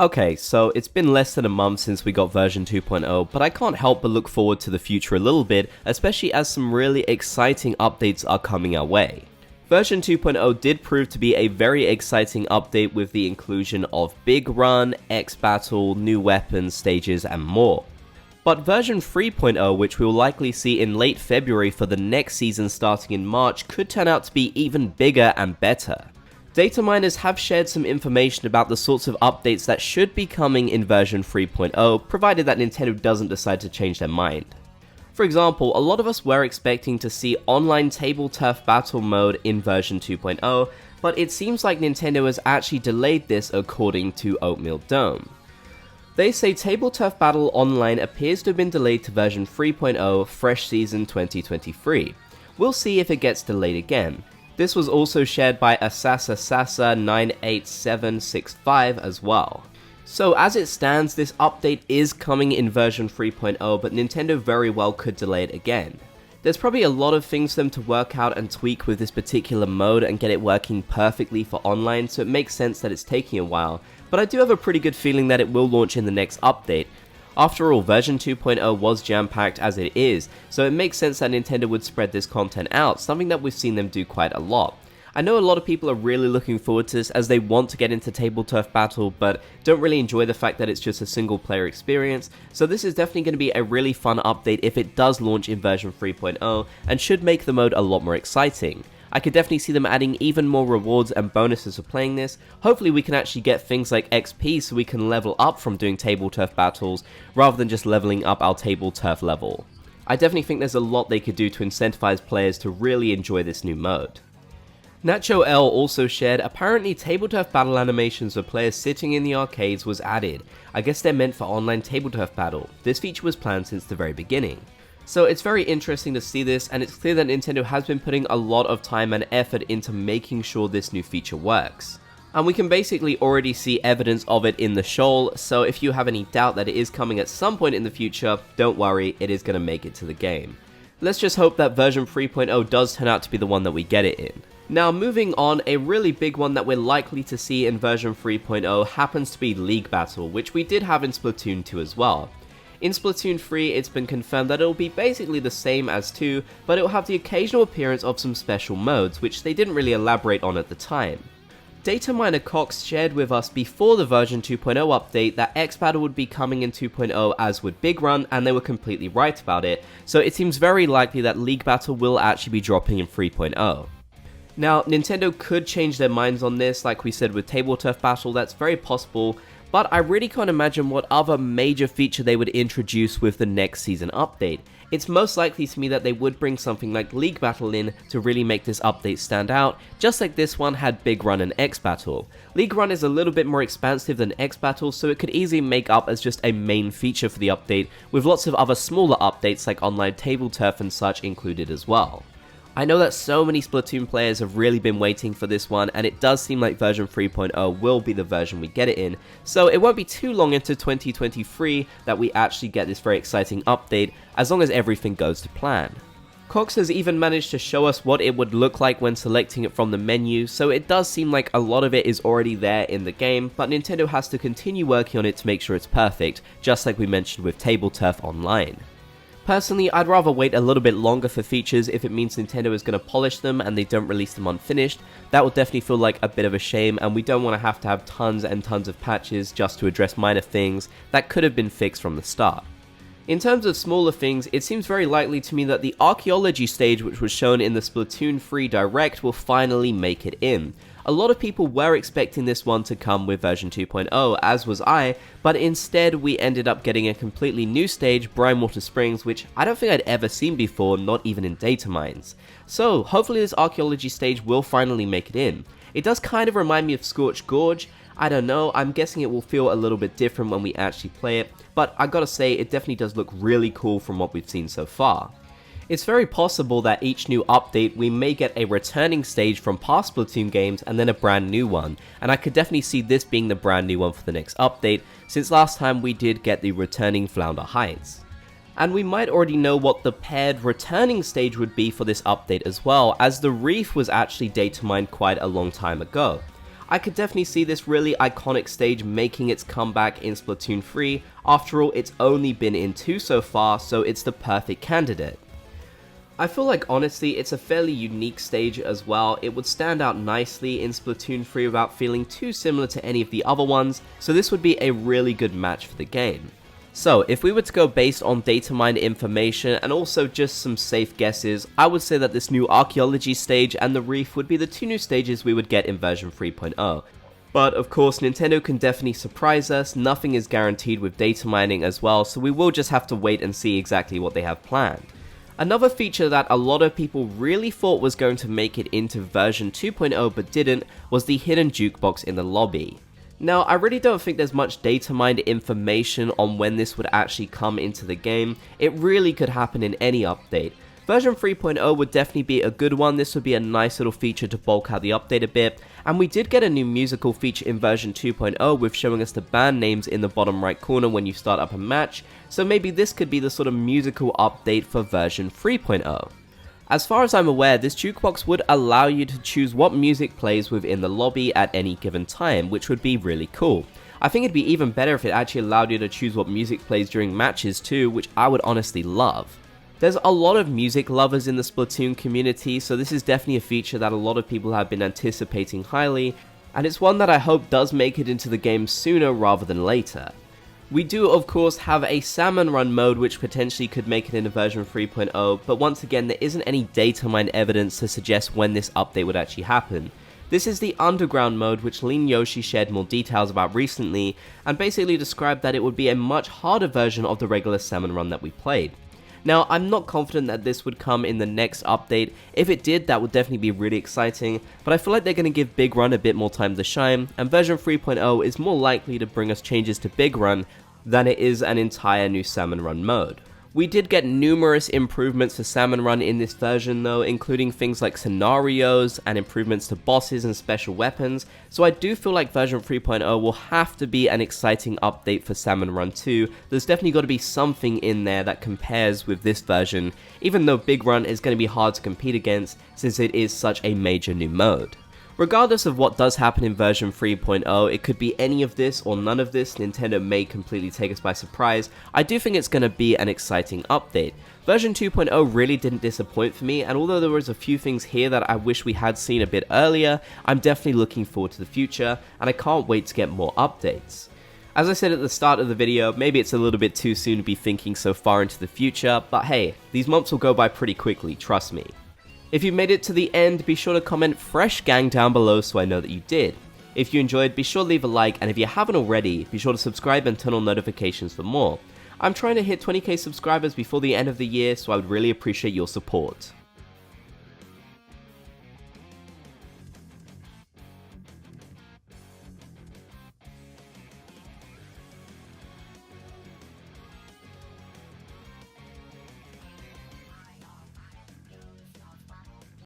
Okay, so it's been less than a month since we got version 2.0, but I can't help but look forward to the future a little bit, especially as some really exciting updates are coming our way. Version 2.0 did prove to be a very exciting update with the inclusion of Big Run, X Battle, new weapons, stages, and more. But version 3.0, which we will likely see in late February for the next season starting in March, could turn out to be even bigger and better. Data miners have shared some information about the sorts of updates that should be coming in version 3.0, provided that Nintendo doesn't decide to change their mind. For example, a lot of us were expecting to see online table turf battle mode in version 2.0, but it seems like Nintendo has actually delayed this according to Oatmeal Dome. They say Table Turf Battle Online appears to have been delayed to version 3.0 Fresh Season 2023. We'll see if it gets delayed again. This was also shared by Asasa98765 as well. So as it stands, this update is coming in version 3.0, but Nintendo very well could delay it again. There's probably a lot of things for them to work out and tweak with this particular mode and get it working perfectly for online, so it makes sense that it's taking a while, but I do have a pretty good feeling that it will launch in the next update. After all, version 2.0 was jam-packed as it is, so it makes sense that Nintendo would spread this content out, something that we've seen them do quite a lot. I know a lot of people are really looking forward to this as they want to get into Table Turf Battle, but don't really enjoy the fact that it's just a single player experience, so this is definitely going to be a really fun update if it does launch in version 3.0, and should make the mode a lot more exciting. I could definitely see them adding even more rewards and bonuses for playing this. Hopefully we can actually get things like XP so we can level up from doing table turf battles, rather than just leveling up our table turf level. I definitely think there's a lot they could do to incentivize players to really enjoy this new mode. Nacho L also shared, apparently table turf battle animations for players sitting in the arcades was added. I guess they're meant for online table turf battle. This feature was planned since the very beginning. So it's very interesting to see this, and it's clear that Nintendo has been putting a lot of time and effort into making sure this new feature works. And we can basically already see evidence of it in the shoal, so if you have any doubt that it is coming at some point in the future, don't worry, it is going to make it to the game. Let's just hope that version 3.0 does turn out to be the one that we get it in. Now moving on, a really big one that we're likely to see in version 3.0 happens to be League Battle, which we did have in Splatoon 2 as well. In Splatoon 3, it's been confirmed that it will be basically the same as 2, but it will have the occasional appearance of some special modes, which they didn't really elaborate on at the time. Data miner Cox shared with us before the version 2.0 update that X Battle would be coming in 2.0 as would Big Run, and they were completely right about it, so it seems very likely that League Battle will actually be dropping in 3.0. Now, Nintendo could change their minds on this, like we said with Table Turf Battle, that's very possible, but I really can't imagine what other major feature they would introduce with the next season update. It's most likely to me that they would bring something like League Battle in to really make this update stand out, just like this one had Big Run and X Battle. League Run is a little bit more expansive than X Battle, so it could easily make up as just a main feature for the update, with lots of other smaller updates like online table turf and such included as well. I know that so many Splatoon players have really been waiting for this one, and it does seem like version 3.0 will be the version we get it in, so it won't be too long into 2023 that we actually get this very exciting update, as long as everything goes to plan. Cox has even managed to show us what it would look like when selecting it from the menu, so it does seem like a lot of it is already there in the game, but Nintendo has to continue working on it to make sure it's perfect, just like we mentioned with Table Turf Online. Personally, I'd rather wait a little bit longer for features if it means Nintendo is going to polish them and they don't release them unfinished. That would definitely feel like a bit of a shame, and we don't want to have tons and tons of patches just to address minor things that could have been fixed from the start. In terms of smaller things, it seems very likely to me that the archaeology stage which was shown in the Splatoon 3 Direct will finally make it in. A lot of people were expecting this one to come with version 2.0, as was I, but instead we ended up getting a completely new stage, Brinewater Springs, which I don't think I'd ever seen before, not even in data mines. So hopefully this archaeology stage will finally make it in. It does kind of remind me of Scorched Gorge. I don't know, I'm guessing it will feel a little bit different when we actually play it, but I gotta say it definitely does look really cool from what we've seen so far. It's very possible that each new update we may get a returning stage from past Splatoon games and then a brand new one, and I could definitely see this being the brand new one for the next update, since last time we did get the returning Flounder Heights. And we might already know what the paired returning stage would be for this update as well, as the Reef was actually data mined quite a long time ago. I could definitely see this really iconic stage making its comeback in Splatoon 3. After all, it's only been in 2 so far, so it's the perfect candidate. I feel like honestly it's a fairly unique stage as well. It would stand out nicely in Splatoon 3 without feeling too similar to any of the other ones, so this would be a really good match for the game. So if we were to go based on data mined information and also just some safe guesses, I would say that this new archaeology stage and the reef would be the 2 new stages we would get in version 3.0. But of course Nintendo can definitely surprise us, nothing is guaranteed with data mining as well, so we will just have to wait and see exactly what they have planned. Another feature that a lot of people really thought was going to make it into version 2.0 but didn't was the hidden jukebox in the lobby. Now, I really don't think there's much data mined information on when this would actually come into the game. It really could happen in any update. Version 3.0 would definitely be a good one. This would be a nice little feature to bulk out the update a bit. And we did get a new musical feature in version 2.0 with showing us the band names in the bottom right corner when you start up a match, so maybe this could be the sort of musical update for version 3.0. As far as I'm aware, this jukebox would allow you to choose what music plays within the lobby at any given time, which would be really cool. I think it'd be even better if it actually allowed you to choose what music plays during matches too, which I would honestly love. There's a lot of music lovers in the Splatoon community, so this is definitely a feature that a lot of people have been anticipating highly, and it's one that I hope does make it into the game sooner rather than later. We do of course have a Salmon run mode which potentially could make it into version 3.0, but once again there isn't any data mined evidence to suggest when this update would actually happen. This is the underground mode which Lean Yoshi shared more details about recently, and basically described that it would be a much harder version of the regular Salmon run that we played. Now, I'm not confident that this would come in the next update. If it did, that would definitely be really exciting, but I feel like they're going to give Big Run a bit more time to shine, and version 3.0 is more likely to bring us changes to Big Run than it is an entire new Salmon Run mode. We did get numerous improvements for Salmon Run in this version though, including things like scenarios and improvements to bosses and special weapons, so I do feel like version 3.0 will have to be an exciting update for Salmon Run 2. There's definitely got to be something in there that compares with this version, even though Big Run is going to be hard to compete against since it is such a major new mode. Regardless of what does happen in version 3.0, it could be any of this or none of this. Nintendo may completely take us by surprise. I do think it's going to be an exciting update. Version 2.0 really didn't disappoint for me, and although there was a few things here that I wish we had seen a bit earlier, I'm definitely looking forward to the future, and I can't wait to get more updates. As I said at the start of the video, maybe it's a little bit too soon to be thinking so far into the future, but hey, these months will go by pretty quickly, trust me. If you made it to the end, be sure to comment Fresh Gang down below so I know that you did. If you enjoyed, be sure to leave a like, and if you haven't already, be sure to subscribe and turn on notifications for more. I'm trying to hit 20k subscribers before the end of the year, so I would really appreciate your support.